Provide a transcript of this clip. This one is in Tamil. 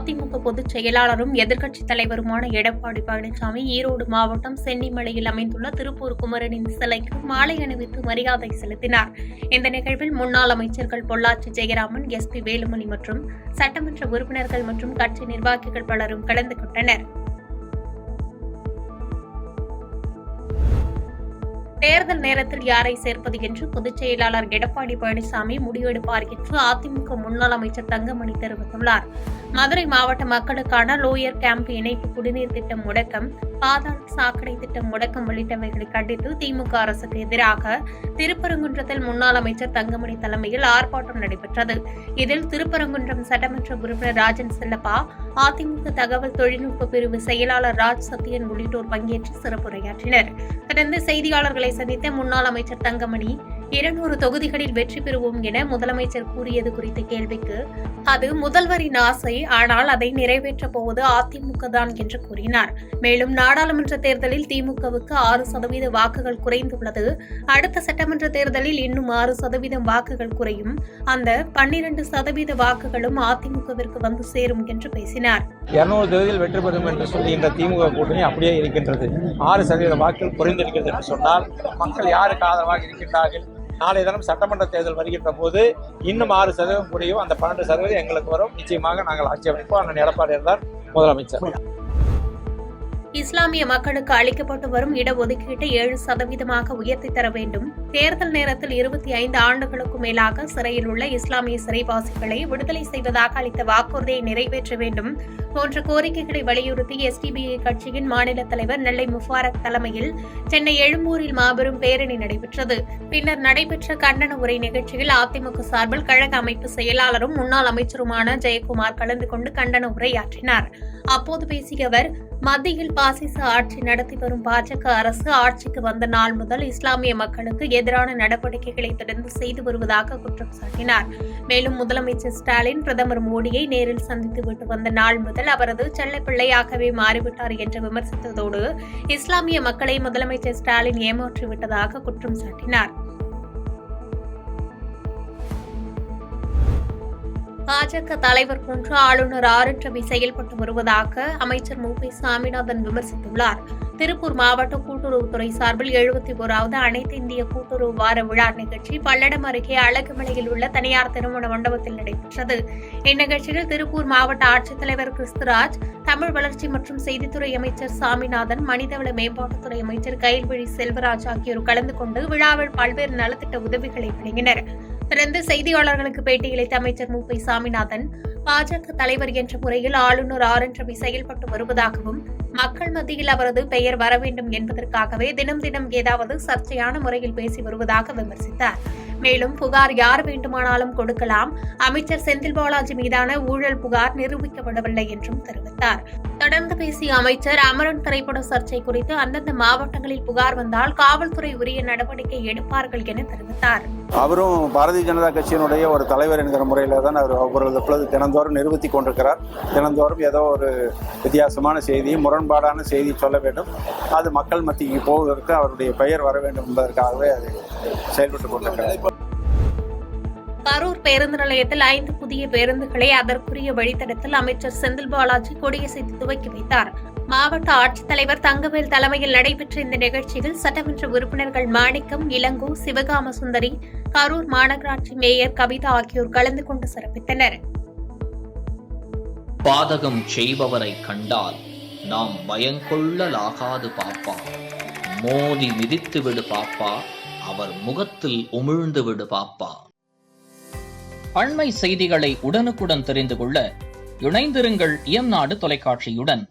அதிமுக பொதுச் செயலாளரும் எதிர்க்கட்சித் தலைவருமான எடப்பாடி பழனிசாமி ஈரோடு மாவட்டம் சென்னிமலையில் அமைந்துள்ள திருப்பூர் குமரனின் சிலைக்கு மாலை அணிவித்து மரியாதை செலுத்தினார். இந்த நிகழ்வில் முன்னாள் அமைச்சர்கள் பொள்ளாச்சி ஜெயராமன், SP வேலுமணி மற்றும் சட்டமன்ற உறுப்பினர்கள் மற்றும் கட்சி நிர்வாகிகள் பலரும் கலந்து கொண்டனர். தேர்தல் நேரத்தில் யாரை சேர்ப்பது என்று பொதுச் செயலாளர் எடப்பாடி பழனிசாமி முடிவெடுப்பார் என்று அதிமுக முன்னாள் அமைச்சர் தங்கமணி தெரிவித்துள்ளார். மதுரை மாவட்ட மக்களுக்கான லோயர் கேம்ப் இணைப்பு குடிநீர் திட்டம் முடக்கம், பாதாள சாக்கடை திட்டம் முடக்கம் உள்ளிட்டவைகளை கண்டித்து திமுக அரசுக்கு எதிராக திருப்பரங்குன்றத்தில் முன்னாள் அமைச்சர் தங்கமணி தலைமையில் ஆர்ப்பாட்டம் நடைபெற்றது. இதில் திருப்பரங்குன்றம் சட்டமன்ற உறுப்பினர் ராஜன் செல்லப்பா, அதிமுக தகவல் தொழில்நுட்ப பிரிவு செயலாளர் ராஜ் சத்தியன் உள்ளிட்டோர் பங்கேற்று சிறப்புரையாற்றினர். தொடர்ந்து செய்தியாளர்களை சந்தித்த முன்னாள் அமைச்சர் தங்கமணி, 200 தொகுதிகளில் வெற்றி பெறுவோம் என முதலமைச்சர் கூறியது குறித்த கேள்விக்கு, அது முதல்வரின் ஆசை, ஆனால் அதை நிறைவேற்றப் போவது அதிமுக தான் என்று கூறினார். மேலும் நாடாளுமன்ற தேர்தலில் திமுகவுக்கு 6% வாக்குகள் குறைந்துள்ளது. அடுத்த சட்டமன்ற தேர்தலில் இன்னும் 6% வாக்குகள் குறையும். அந்த 12% வாக்குகளும் அதிமுகவிற்கு வந்து சேரும் என்று பேசினார். 200 தொகுதியில் வெற்றி பெறும் என்று சொல்லி இந்த திமுக கூட்டணி அப்படியே இருக்கின்றது. 6% வாக்குகள் குறைந்திருக்கிறது என்று சொன்னால் மக்கள் யாருக்கு ஆதரவாக இருக்கின்றார்கள்? நாளைய தினம் சட்டமன்ற தேர்தல் வருகின்ற போது இன்னும் 6% குறையும். அந்த 12% எங்களுக்கு வரும். நிச்சயமாக நாங்கள் ஆட்சி அமைப்போம். அண்ணன் எடப்பாடி இருந்தார் முதலமைச்சர். இஸ்லாமிய மக்களுக்கு அளிக்கப்பட்டு வரும் இடஒதுக்கீட்டை 7% உயர்த்தி தர வேண்டும். தேர்தல் நேரத்தில் 25 ஆண்டுகளுக்கும் மேலாக சிறையில் உள்ள இஸ்லாமிய சிறைவாசிகளை விடுதலை செய்வதாக அளித்த வாக்குறுதியை நிறைவேற்ற வேண்டும் போன்ற கோரிக்கைகளை வலியுறுத்தி SDPI கட்சியின் மாநில தலைவர் நெல்லை முபாரக் தலைமையில் சென்னை எழும்பூரில் மாபெரும் பேரணி நடைபெற்றது. பின்னர் நடைபெற்ற கண்டன உரை நிகழ்ச்சியில் அதிமுக சார்பில் கழக அமைப்பு செயலாளரும் முன்னாள் அமைச்சருமான ஜெயக்குமார் கலந்து கொண்டு கண்டன உரையாற்றினார். அப்போது பேசிய அவர், மத்தியில் பாசிச ஆட்சி நடத்தி வரும் பாஜக அரசு ஆட்சிக்கு வந்த நாள் முதல் இஸ்லாமிய மக்களுக்கு எதிரான நடவடிக்கைகளை தொடர்ந்து செய்து வருவதாக குற்றம் சாட்டினார். மேலும் முதலமைச்சர் ஸ்டாலின் பிரதமர் மோடியை நேரில் சந்தித்துவிட்டு வந்த நாள் முதல் அவரது செல்லப்பிள்ளையாகவே மாறிவிட்டார் என்று விமர்சித்ததோடு இஸ்லாமிய மக்களை முதலமைச்சர் ஸ்டாலின் ஏமாற்றிவிட்டதாக குற்றம் சாட்டினார். பாஜக தலைவர் போன்று ஆளுநர் ரவி செயல்பட்டு வருவதாக அமைச்சர் மு.பி. சாமிநாதன் விமர்சித்துள்ளார். திருப்பூர் மாவட்ட கூட்டுறவுத்துறை சார்பில் 71வது அனைத்து இந்திய கூட்டுறவு வார விழா நிகழ்ச்சி பல்லடம் அருகே அழகுமலையில் உள்ள தனியார் திருமண மண்டபத்தில் நடைபெற்றது. இந்நிகழ்ச்சியில் திருப்பூர் மாவட்ட ஆட்சித்தலைவர் கிறிஸ்துராஜ், தமிழ் வளர்ச்சி மற்றும் செய்தித்துறை அமைச்சர் சாமிநாதன், மனிதவள மேம்பாட்டுத்துறை அமைச்சர் கயல்விழி செல்வராஜ் ஆகியோர் கலந்து கொண்டு விழாவில் பல்வேறு நலத்திட்ட உதவிகளை வழங்கினர். தொடர்ந்து செய்தியாளர்களுக்கு பேட்டியளித்த அமைச்சர் மு.பி. சாமிநாதன், பாஜக தலைவர் என்ற முறையில் ஆளுநர் ரவி செயல்பட்டு வருவதாகவும், மக்கள் மத்தியில் அவரது பெயர் வர வேண்டும் என்பதற்காகவே தினம் தினம் ஏதாவது சர்ச்சையான முறையில் பேசி வருவதாக விமர்சித்தார். மேலும் புகார் யார் வேண்டுமானாலும் கொடுக்கலாம், அமைச்சர் செந்தில் பாலாஜி மீதான ஊழல் புகார் நிரூபிக்கப்படவில்லை என்றும் தெரிவித்தார். தொடர்ந்து பேசிய அமைச்சர், அமரன் திரைப்பட சர்ச்சை குறித்து அந்தந்த மாவட்டங்களில் புகார் வந்தால் காவல்துறை உரிய நடவடிக்கை எடுப்பார்கள் என தெரிவித்தார். அவரும் பாரதிய ஜனதா கட்சியினுடைய ஒரு தலைவர் என்கிற முறையில் தான் அவர் தினந்தோறும் நிரூபித்துக் கொண்டிருக்கிறார். தினந்தோறும் ஏதோ ஒரு வித்தியாசமான செய்தி, முரண்பாடான செய்தி சொல்ல வேண்டும். அது மக்கள் மத்திக்கு போவதற்கு அவருடைய பெயர் வர வேண்டும் என்பதற்காகவே அது செயல்பட்டுக் கொண்டிருக்கிறார். கரூர் பேருந்து நிலையத்தில் 5 புதிய பேருந்துகளை அதற்குரிய வழித்தடத்தில் அமைச்சர் செந்தில் பாலாஜி கொடியசைத்து துவக்கி வைத்தார். மாவட்ட ஆட்சித்தலைவர் தங்கவேல் தலைமையில் நடைபெற்ற இந்த நிகழ்ச்சியில் சட்டமன்ற உறுப்பினர்கள் மாணிக்கம், இளங்கோ, சிவகாம சுந்தரி, கரூர் மாநகராட்சி மேயர் கவிதா ஆகியோர் கலந்து கொண்டு சிறப்பித்தனர். பாதகம் செய்பவரை கண்டால் நாம் பயங்கொள்ளலாகாது பாப்பா, மோதி மிதித்து விடு பாப்பா, அவர் முகத்தில் உமிழ்ந்து விடு பாப்பா. அண்மை செய்திகளை உடனுக்குடன் தெரிந்து கொள்ள இணைந்திருங்கள் இயம்நாடு தொலைக்காட்சியுடன்.